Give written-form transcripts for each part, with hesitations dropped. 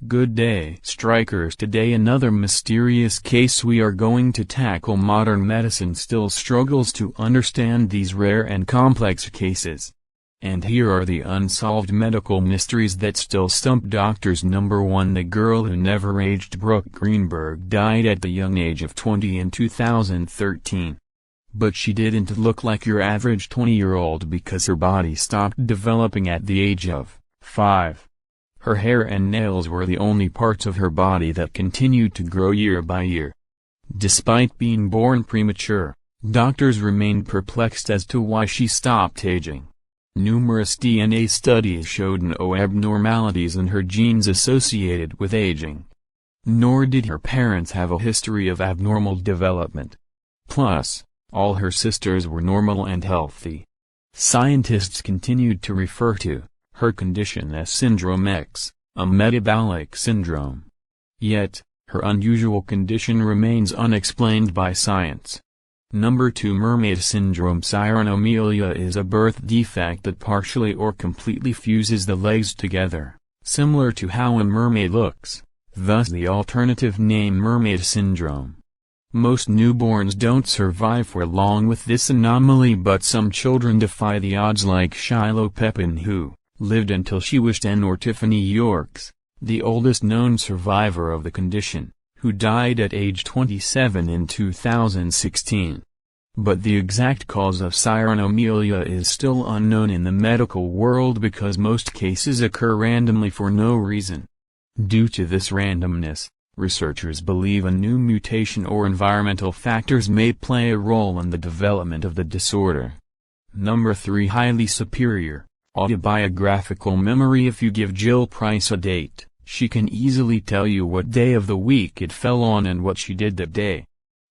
Good day, strikers. Today another mysterious case we are going to tackle. Modern medicine still struggles to understand these rare and complex cases. And here are the unsolved medical mysteries that still stump doctors. Number 1. The girl who never aged. Brooke Greenberg died at the young age of 20 in 2013. But she didn't look like your average 20-year-old because her body stopped developing at the age of 5. Her hair and nails were the only parts of her body that continued to grow year by year. Despite being born premature, doctors remained perplexed as to why she stopped aging. Numerous DNA studies showed no abnormalities in her genes associated with aging. Nor did her parents have a history of abnormal development. Plus, all her sisters were normal and healthy. Scientists continued to refer to her condition as Syndrome X, a metabolic syndrome. Yet, her unusual condition remains unexplained by science. Number 2. Mermaid syndrome. Cyranomyelia is a birth defect that partially or completely fuses the legs together, similar to how a mermaid looks, thus the alternative name mermaid syndrome. Most newborns don't survive for long with this anomaly, but some children defy the odds, like Shiloh Pepin, who lived until she was 10, or Tiffany Yorks, the oldest known survivor of the condition, who died at age 27 in 2016. But the exact cause of cyranomyelia is still unknown in the medical world because most cases occur randomly for no reason. Due to this randomness, researchers believe a new mutation or environmental factors may play a role in the development of the disorder. Number 3. Highly superior autobiographical memory. If you give Jill Price a date, she can easily tell you what day of the week it fell on and what she did that day.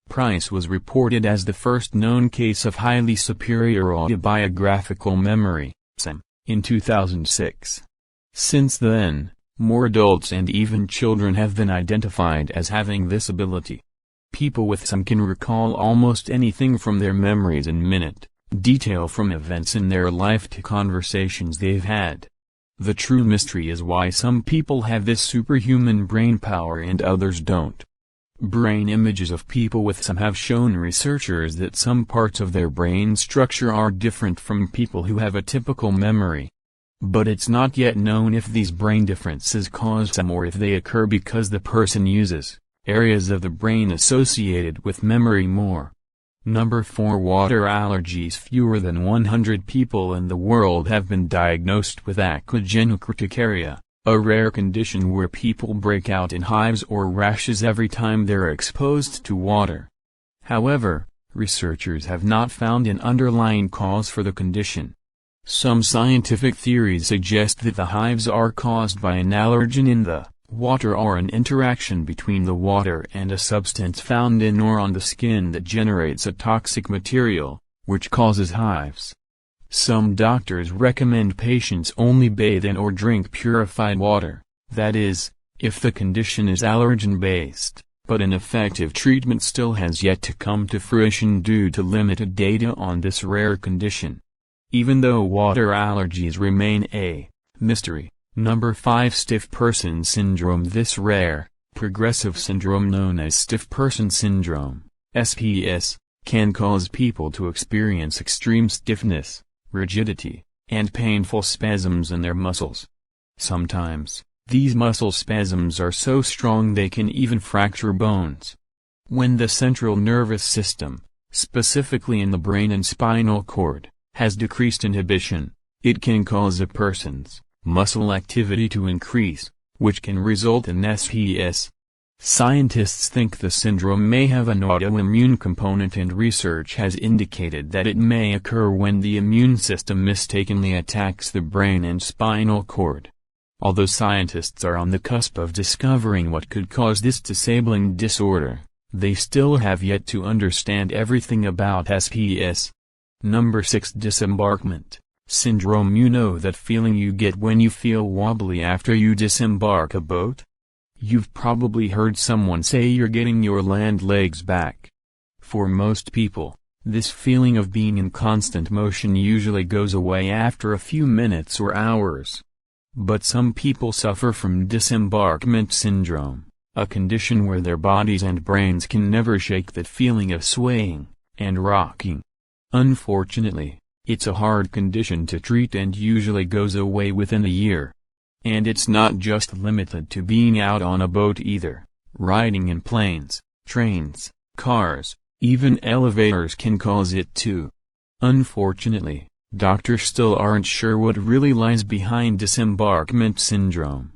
Price was reported as the first known case of highly superior autobiographical memory, (SAM), in 2006. Since then, more adults and even children have been identified as having this ability. People with SAM can recall almost anything from their memories in minute detail, from events in their life to conversations they've had. The true mystery is why some people have this superhuman brain power and others don't. Brain images of people with SAM have shown researchers that some parts of their brain structure are different from people who have a typical memory. But it's not yet known if these brain differences cause SAM or if they occur because the person uses areas of the brain associated with memory more. Number 4. Water allergies. Fewer than 100 people in the world have been diagnosed with aquagenic urticaria, a rare condition where people break out in hives or rashes every time they're exposed to water. However, researchers have not found an underlying cause for the condition. Some scientific theories suggest that the hives are caused by an allergen in the water or an interaction between the water and a substance found in or on the skin that generates a toxic material, which causes hives. Some doctors recommend patients only bathe in or drink purified water, that is, if the condition is allergen-based, but an effective treatment still has yet to come to fruition due to limited data on this rare condition. Even though water allergies remain a mystery. Number 5. Stiff person syndrome. This rare, progressive syndrome known as stiff person syndrome, SPS, can cause people to experience extreme stiffness, rigidity, and painful spasms in their muscles. Sometimes, these muscle spasms are so strong they can even fracture bones. When the central nervous system, specifically in the brain and spinal cord, has decreased inhibition, it can cause a person's muscle activity to increase, which can result in SPS. Scientists think the syndrome may have an autoimmune component, and research has indicated that it may occur when the immune system mistakenly attacks the brain and spinal cord. Although scientists are on the cusp of discovering what could cause this disabling disorder, they still have yet to understand everything about SPS. Number 6. Disembarkment syndrome. You know that feeling you get when you feel wobbly after you disembark a boat? You've probably heard someone say you're getting your land legs back. For most people, this feeling of being in constant motion usually goes away after a few minutes or hours. But some people suffer from disembarkment syndrome, a condition where their bodies and brains can never shake that feeling of swaying and rocking. Unfortunately, it's a hard condition to treat and usually goes away within a year. And it's not just limited to being out on a boat either. Riding in planes, trains, cars, even elevators can cause it too. Unfortunately, doctors still aren't sure what really lies behind disembarkment syndrome.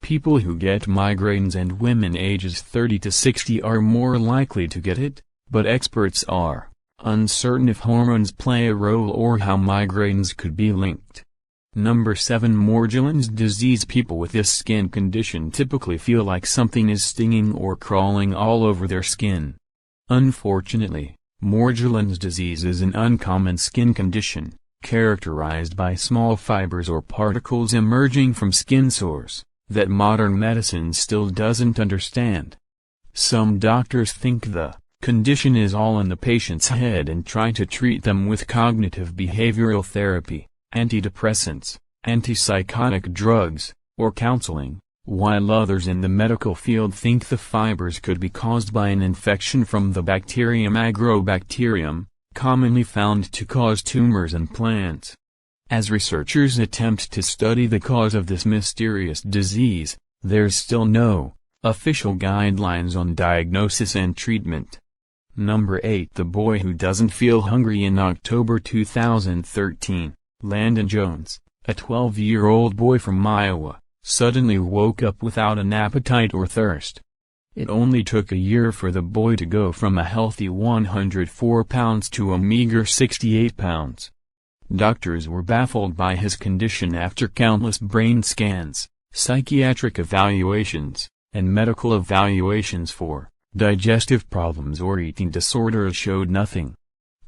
People who get migraines and women ages 30 to 60 are more likely to get it, but experts are uncertain if hormones play a role or how migraines could be linked. Number 7. Morcellons disease. People with this skin condition typically feel like something is stinging or crawling all over their skin. Unfortunately, Morcellons disease is an uncommon skin condition, characterized by small fibers or particles emerging from skin sores, that modern medicine still doesn't understand. Some doctors think the condition is all in the patient's head and try to treat them with cognitive behavioral therapy, antidepressants, antipsychotic drugs, or counseling, while others in the medical field think the fibers could be caused by an infection from the bacterium Agrobacterium, commonly found to cause tumors in plants. As researchers attempt to study the cause of this mysterious disease, there's still no official guidelines on diagnosis and treatment. Number 8. The boy who doesn't feel hungry. In October 2013, Landon Jones, a 12-year-old boy from Iowa, suddenly woke up without an appetite or thirst. It only took a year for the boy to go from a healthy 104 pounds to a meager 68 pounds. Doctors were baffled by his condition after countless brain scans, psychiatric evaluations, and medical evaluations for digestive problems or eating disorders showed nothing.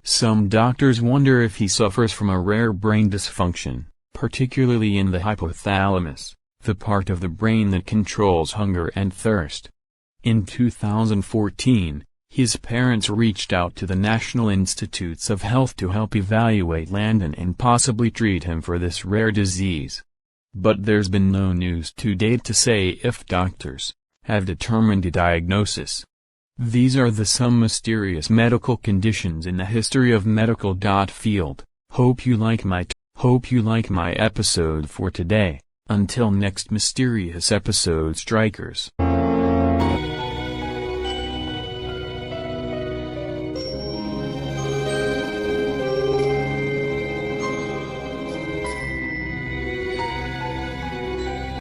Some doctors wonder if he suffers from a rare brain dysfunction, particularly in the hypothalamus, the part of the brain that controls hunger and thirst. In 2014, his parents reached out to the National Institutes of Health to help evaluate Landon and possibly treat him for this rare disease. But there's been no news to date to say if doctors have determined a diagnosis. These are some mysterious medical conditions in the history of medical field. Hope you like my episode for today. Until next mysterious episode, strikers.